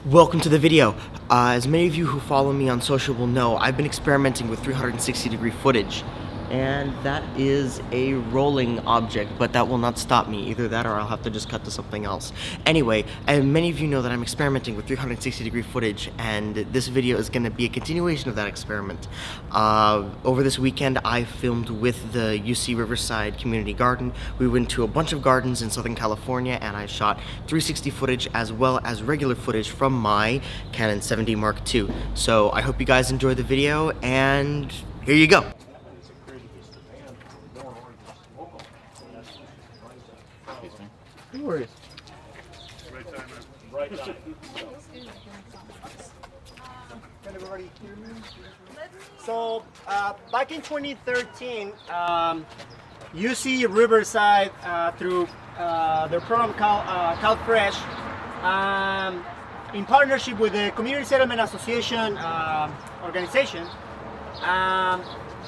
Welcome to the video. As many of you who follow me on social will know, I've been experimenting with 360-degree footage, and that is a rolling object, but that will not stop me. Either that or I'll have to just cut to something else. Anyway, and many of you know that I'm experimenting with 360-degree footage, and this video is going to be a continuation of that experiment. Over this weekend, I filmed with the UC Riverside Community Garden. We went to a bunch of gardens in Southern California, and I shot 360 footage as well as regular footage from my Canon 7D Mark II. So I hope you guys enjoy the video, and here you go. No worries. Right time. Can everybody hear me? So back in 2013, UC Riverside through their program called CalFresh, in partnership with the Community Settlement Association organization,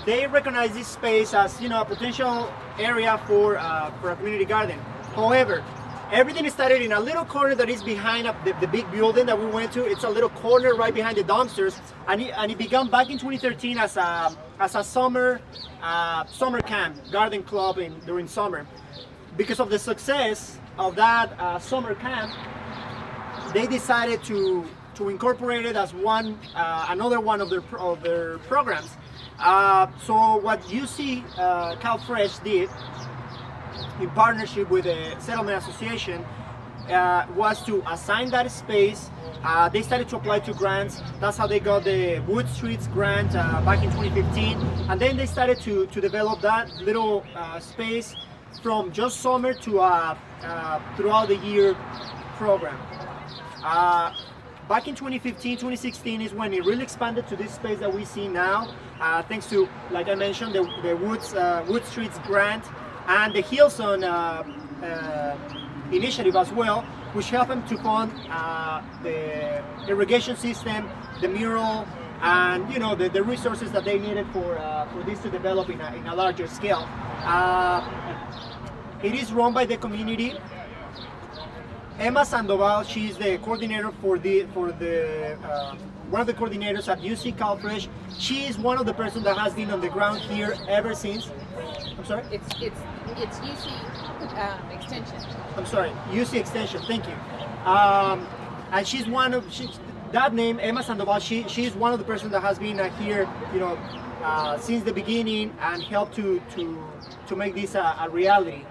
they recognize this space as a potential area for a community garden. However, everything started in a little corner that is behind the big building that we went to. It's a little corner right behind the dumpsters, and it began back in 2013 as a summer camp, garden club during summer. Because of the success of that summer camp, they decided to incorporate it as another one of their programs. So what UC CalFresh did, in partnership with the Settlement Association, was to assign that space. They started to apply to grants. That's how they got the Wood Streets grant back in 2015. And then they started to develop that little space from just summer to throughout the year program. Back in 2015, 2016 is when it really expanded to this space that we see now, thanks to, like I mentioned, the Wood Streets grant and the Hillsong initiative as well, which helped them to fund the irrigation system, the mural, and the resources that they needed for this to develop in a larger scale. It is run by the community. Emma Sandoval, she's the coordinator for one of the coordinators at UC CalFresh. She is one of the persons that has been on the ground here ever since. I'm sorry? It's UC Extension. I'm sorry, UC Extension, thank you. And she's that name, Emma Sandoval, she's one of the persons that has been here, since the beginning and helped to make this a reality.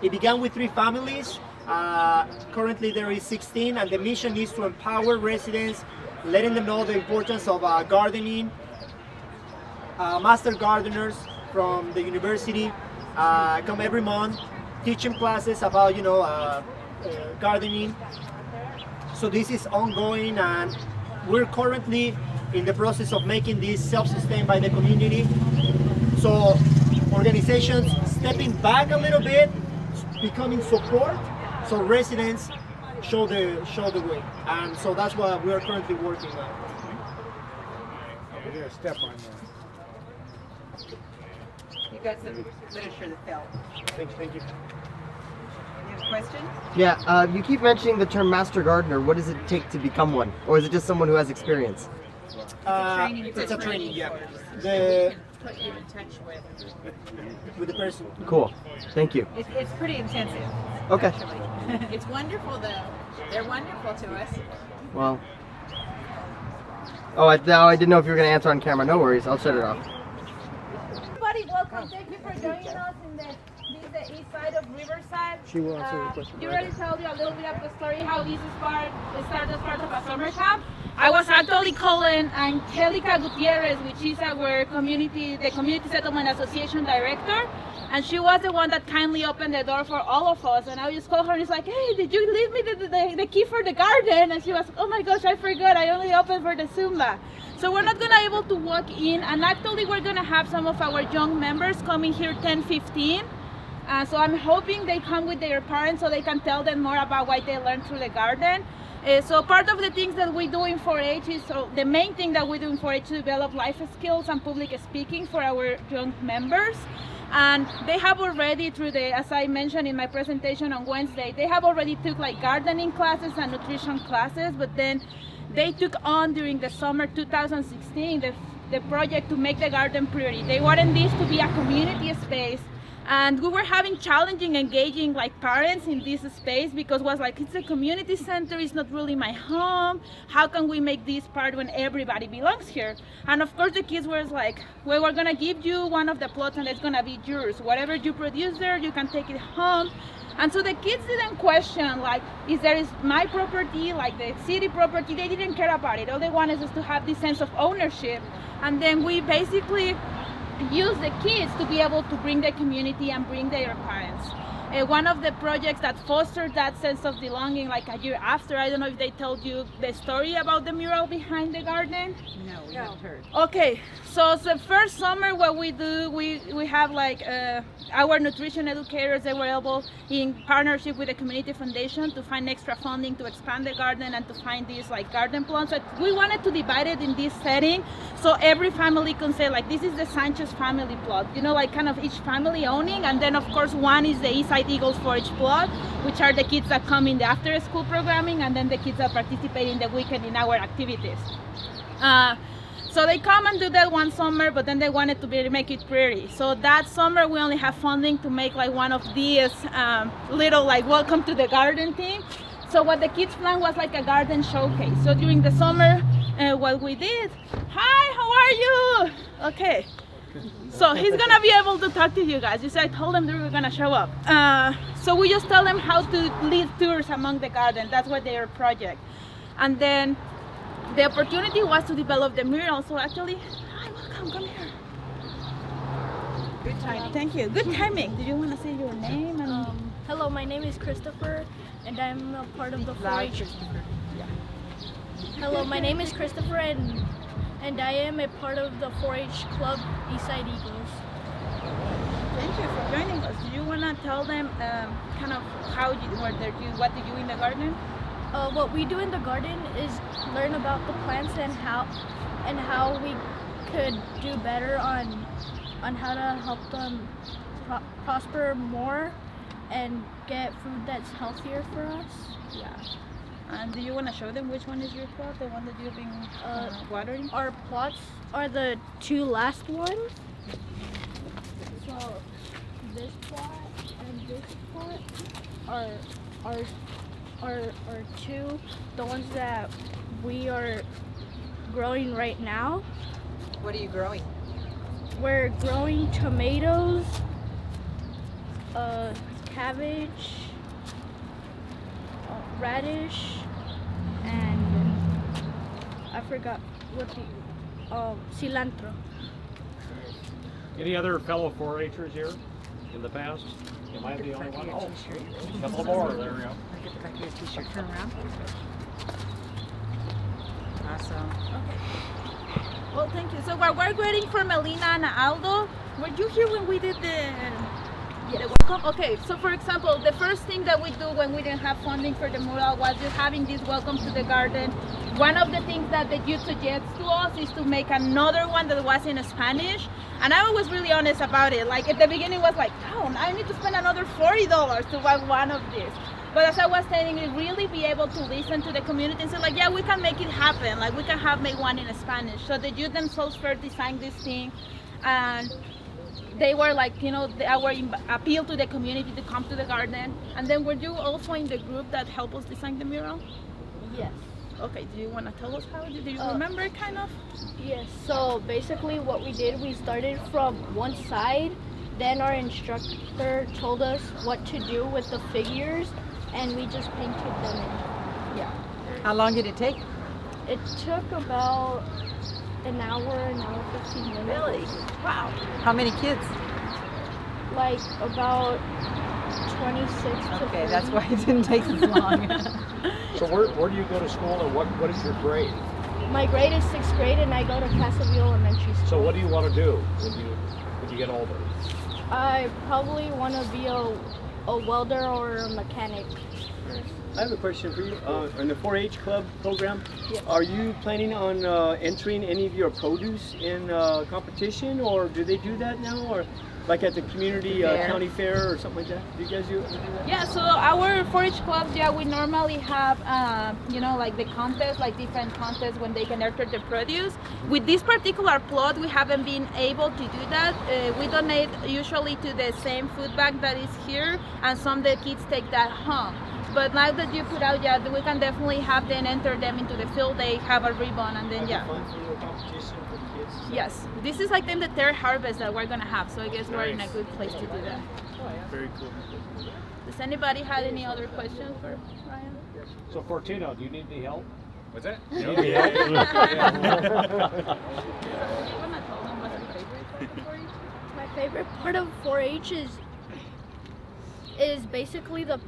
It began with 3 families. Currently there is 16, and the mission is to empower residents, letting them know the importance of gardening. Master gardeners from the university come every month, teaching classes about gardening. So this is ongoing, and we're currently in the process of making this self-sustained by the community. So organizations stepping back a little bit, becoming support, so residents show the way, and so that's what we are currently working on. We did a step on that. You got some literature that fell. Thank you. You have a question? Yeah, you keep mentioning the term master gardener. What does it take to become one? Or is it just someone who has experience? It's a training, yeah. Put you in touch With the person. Cool. Thank you. It's pretty intensive. Okay. Actually. It's wonderful though. They're wonderful to us. Well. Oh, I didn't know if you were going to answer on camera. No worries. I'll shut it off. Everybody, welcome. Thank you for joining us in the east side of Riverside. She will answer your question. You already told you a little bit of the story how this started as part of a summer camp. I was actually calling Angelica Gutierrez, which is our the Community Settlement Association director, and she was the one that kindly opened the door for all of us. And I just called her and it's like, hey, did you leave me the key for the garden? And she was, oh my gosh, I forgot. I only opened for the Zumba. So we're not gonna able to walk in, and actually we're gonna have some of our young members coming here 10:15. So I'm hoping they come with their parents so they can tell them more about what they learned through the garden. So part of the things that we do in 4-H is, so the main thing that we do in 4-H to develop life skills and public speaking for our young members. And they have already, through the, as I mentioned in my presentation on Wednesday, they have already took like gardening classes and nutrition classes, but then they took on during the summer 2016 the project to make the garden priority. They wanted this to be a community space. And we were having challenging engaging like parents in this space because it was like, it's a community center, it's not really my home. How can we make this part when everybody belongs here? And of course the kids were like, well, we're gonna give you one of the plots and it's gonna be yours. Whatever you produce there, you can take it home. And so the kids didn't question like, is my property, like the city property, they didn't care about it. All they wanted is to have this sense of ownership. And then we basically use the kids to be able to bring the community and bring their parents. One of the projects that fostered that sense of belonging, like a year after, I don't know if they told you the story about the mural behind the garden? No, we haven't heard. Okay, so the first summer what we do, we have like our nutrition educators, they were able in partnership with the community foundation to find extra funding to expand the garden and to find these like garden plants. So we wanted to divide it in this setting so every family can say like, this is the Sanchez family plot, you know, like kind of each family owning, and then of course one is the Eastside Eagles 4-H plot, which are the kids that come in the after school programming, and then the kids that participate in the weekend in our activities. So they come and do that one summer, but then they wanted to make it pretty. So that summer we only have funding to make like one of these little like welcome to the garden thing. So what the kids planned was like a garden showcase. So during the summer, what we did, hi, how are you? Okay. So he's gonna be able to talk to you guys. You see, I told them they were gonna show up. So we just tell them how to lead tours among the garden. That's what their project. And then the opportunity was to develop the mural. So actually, hi, welcome, come here. Good timing. Thank you. Good timing. Do you want to say your name? And Hello, my name is Christopher, and I'm a part of the 4-H. Hello, my name is Christopher, and I am a part of the 4-H club, Eastside Eagles. Thank you for joining us. Do you want to tell them kind of what do you do in the garden? What we do in the garden is learn about the plants and how we could do better on how to help them prosper more and get food that's healthier for us. Yeah. And do you want to show them which one is your plot, the one that you've been watering? Our plots are the two last ones. So this plot and this plot are two, the ones that we are growing right now. What are you growing? We're growing tomatoes, cabbage, radish, and I forgot what the cilantro. Any other fellow 4-Hers here in the past? Am I the only one? Oh, a couple more. There we go. Get the back of your t-shirt. Turn around. Awesome. Well, thank you. So while we're waiting for Melina and Aldo, were you here when we did the welcome? Okay, so for example, the first thing that we do when we didn't have funding for the mural was just having this welcome to the garden. One of the things that the youth suggests to us is to make another one that was in Spanish. And I was really honest about it. Like at the beginning was like, oh, I need to spend another $40 to buy one of these. But as I was telling you, really be able to listen to the community and say like, yeah, we can make it happen. Like we can make one in Spanish. So the youth themselves first designed this thing, and they were like, you know, our appeal to the community to come to the garden. And then were you also in the group that helped us design the mural? Yes. Okay, do you want to tell us how? Do you remember kind of? Yes, so basically what we did, we started from one side, then our instructor told us what to do with the figures, and we just painted them in. Yeah. How long did it take? It took about an hour 15 minutes. Really? Wow. How many kids? Like about 26 to 30. Okay, that's why it didn't take as long. So where do you go to school, and what is your grade? My grade is 6th grade, and I go to Casaville Elementary School. So what do you want to do when you get older? I probably want to be a welder or a mechanic. I have a question for you. On the 4-H club program, are you planning on entering any of your produce in competition, or do they do that now, or like at the community county fair or something like that? Do you guys do that? Yeah, so our 4-H clubs, yeah, we normally have, you know, like the contest, like different contests when they can enter the produce. With this particular plot, we haven't been able to do that. We donate usually to the same food bank that is here, and some of the kids take that home. But now that you put out, yeah, we can definitely have them enter them into the field. They have a ribbon, and then yeah. Fun for your competition for the kids? Yes, this is like then the third harvest that we're gonna have, so I guess we're in a good place to do that. Very cool. Does anybody have any other questions for Ryan? So Fortino, do you need any help? What's that? You wanna tell them what's your favorite part of 4-H? My favorite part of 4-H is basically the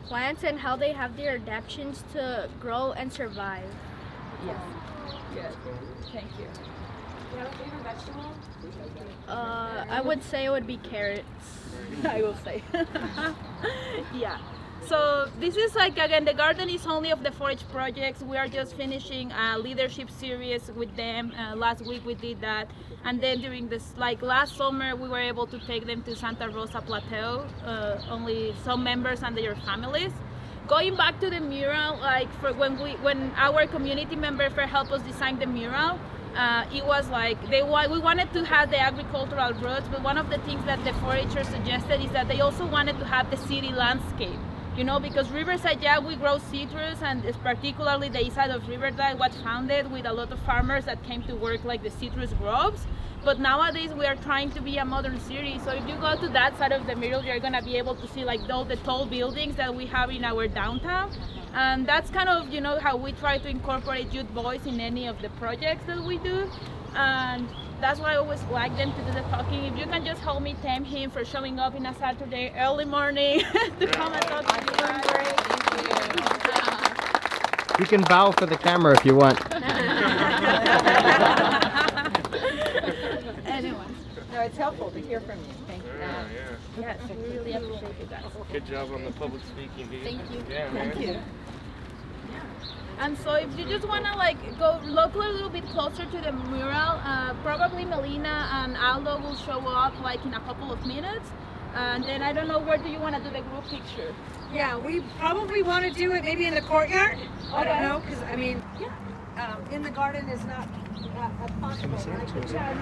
plants and how they have their adaptations to grow and survive. Yes. Good. Thank you. You have a favorite vegetable? I would say it would be carrots. I will say. Yeah. So this is like, again, the garden is only of the 4-H projects. We are just finishing a leadership series with them. Last week we did that. And then during this, like last summer, we were able to take them to Santa Rosa Plateau, only some members and their families. Going back to the mural, like for when our community member helped us design the mural, it was like we wanted to have the agricultural roots, but one of the things that the 4-Hers suggested is that they also wanted to have the city landscape. You know, because Riverside, yeah, we grow citrus, and it's particularly the east side of Riverdale was founded with a lot of farmers that came to work like the citrus groves. But nowadays we are trying to be a modern city. So if you go to that side of the mural, you're gonna be able to see like all the tall buildings that we have in our downtown. And that's kind of, you know, how we try to incorporate youth voice in any of the projects that we do. And that's why I always like them to do the talking. If you can just help me thank him for showing up in a Saturday early morning to come and talk to you guys. You can bow for the camera if you want. Anyone. No, it's helpful to hear from you. Thank you. Yes, I really appreciate you guys. Good job on the public speaking, dude. Thank you. Yeah, man. Thank you. And so if you just want to like go look a little bit closer to the mural, probably Melina and Aldo will show up like in a couple of minutes. And then I don't know, where do you want to do the group picture? Yeah, we probably want to do it maybe in the courtyard. I don't Okay. know, because I mean, in the garden is not possible. Right?